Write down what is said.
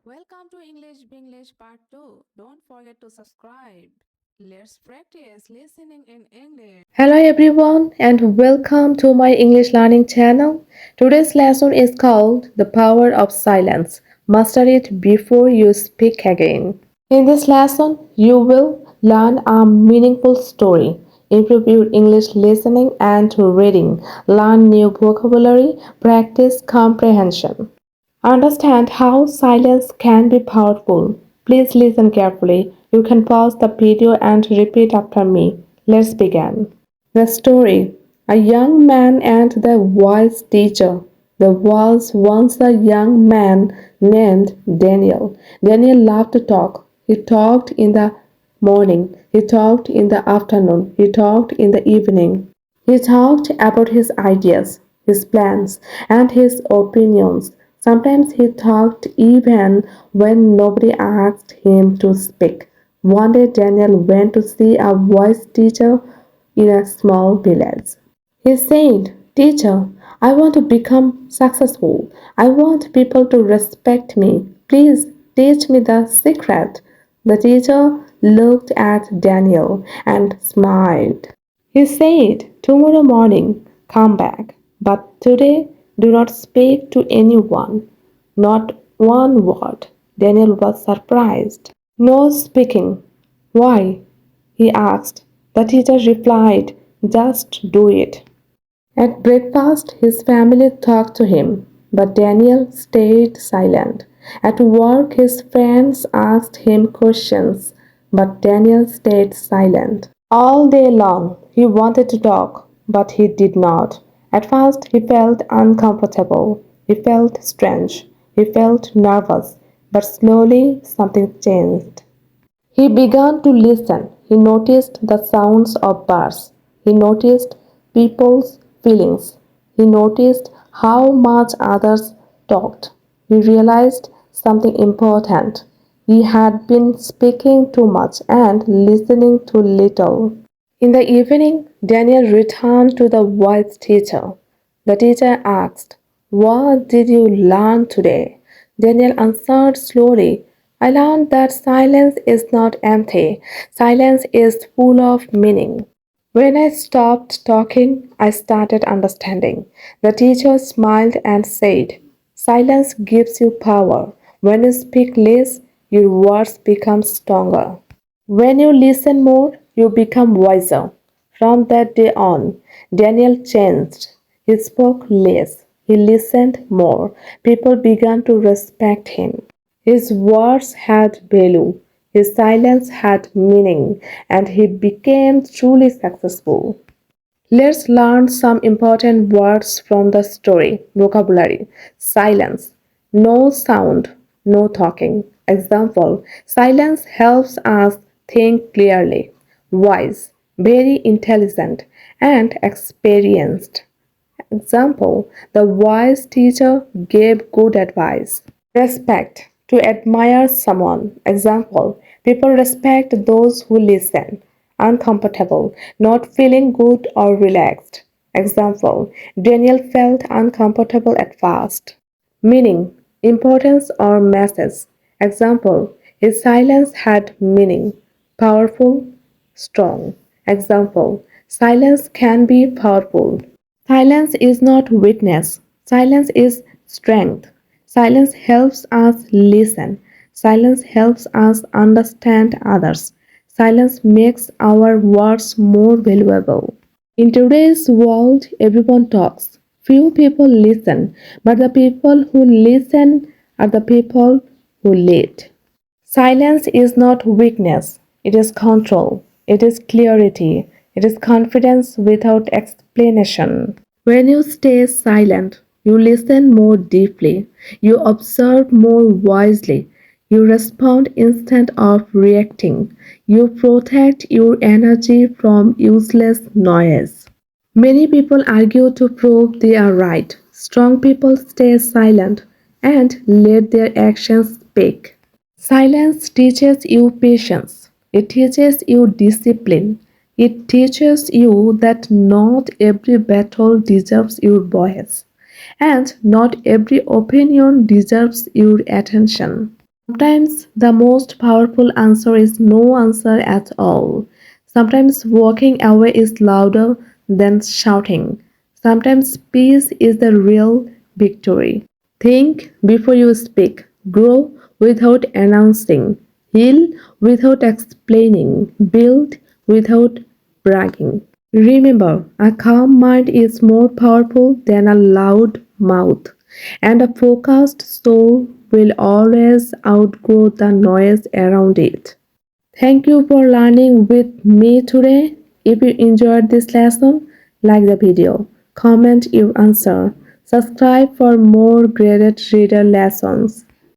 Welcome to English Binglish Part 2. Don't forget to subscribe. Let's practice listening in English. Hello everyone and welcome to my English learning channel. Today's lesson is called The Power of Silence. Master it before you speak again. In this lesson, you will learn a meaningful story, improve your English listening and reading, learn new vocabulary, practice comprehension. Understand how silence can be powerful. Please listen carefully. You can pause the video and repeat after me. Let's begin. The story: A young man and the wise teacher. There was once a young man named Daniel. Daniel loved to talk. He talked in the morning, he talked in the afternoon, he talked in the evening. He talked about his ideas, his plans, and his opinions. Sometimes he talked even when nobody asked him to speak. One day Daniel went to see a voice teacher in a small village. He said, "Teacher, I want to become successful. I want people to respect me. Please teach me the secret." The teacher looked at Daniel and smiled. He said, "Tomorrow morning, come back. But today, do not speak to anyone. Not one word." Daniel was surprised. "No speaking. Why?" he asked. The teacher replied, "Just do it." At breakfast, his family talked to him, but Daniel stayed silent. At work, his friends asked him questions, but Daniel stayed silent. All day long, he wanted to talk, but he did not. At first, he felt uncomfortable. He felt strange. He felt nervous, but slowly something changed. He began to listen. He noticed the sounds of birds. He noticed people's feelings. He noticed how much others talked. He realized something important. He had been speaking too much and listening too little. In the evening, Daniel returned to the wise teacher. The teacher asked, "What did you learn today?" Daniel answered slowly, "I learned that silence is not empty. Silence is full of meaning." When I stopped talking, I started understanding. The teacher smiled and said, "Silence gives you power. When you speak less, your words become stronger. When you listen more, you become wiser." From that day on, Daniel changed. He spoke less, he listened more. People began to respect him. His words had value, his silence had meaning, and he became truly successful. Let's learn some important words from the story. Vocabulary: silence, no sound, no talking. Example: silence helps us think clearly. Wise, very intelligent and experienced. Example: the wise teacher gave good advice. Respect, to admire someone. Example: people respect those who listen. Uncomfortable, not feeling good or relaxed. Example: Daniel felt uncomfortable at first. Meaning, importance or message. Example: his silence had meaning. Powerful, strong. Example: silence can be powerful. Silence is not weakness. Silence is strength. Silence helps us listen. Silence helps us understand others. Silence makes our words more valuable. In today's world, everyone talks. Few people listen, but the people who listen are the people who lead. Silence is not weakness, it is control, it is clarity, it is confidence without explanation. When you stay silent, you listen more deeply, you observe more wisely, you respond instead of reacting, you protect your energy from useless noise. Many people argue to prove they are right. Strong people stay silent and let their actions speak. Silence teaches you patience. It teaches you discipline. It teaches you that not every battle deserves your voice, and not every opinion deserves your attention. Sometimes the most powerful answer is no answer at all. Sometimes walking away is louder than shouting. Sometimes peace is the real victory. Think before you speak. Grow without announcing. Heal without explaining. Build without bragging. Remember, a calm mind is more powerful than a loud mouth, and a focused soul will always outgrow the noise around it. Thank you for learning with me today. If you enjoyed this lesson, like the video, comment your answer, subscribe for more graded reader lessons.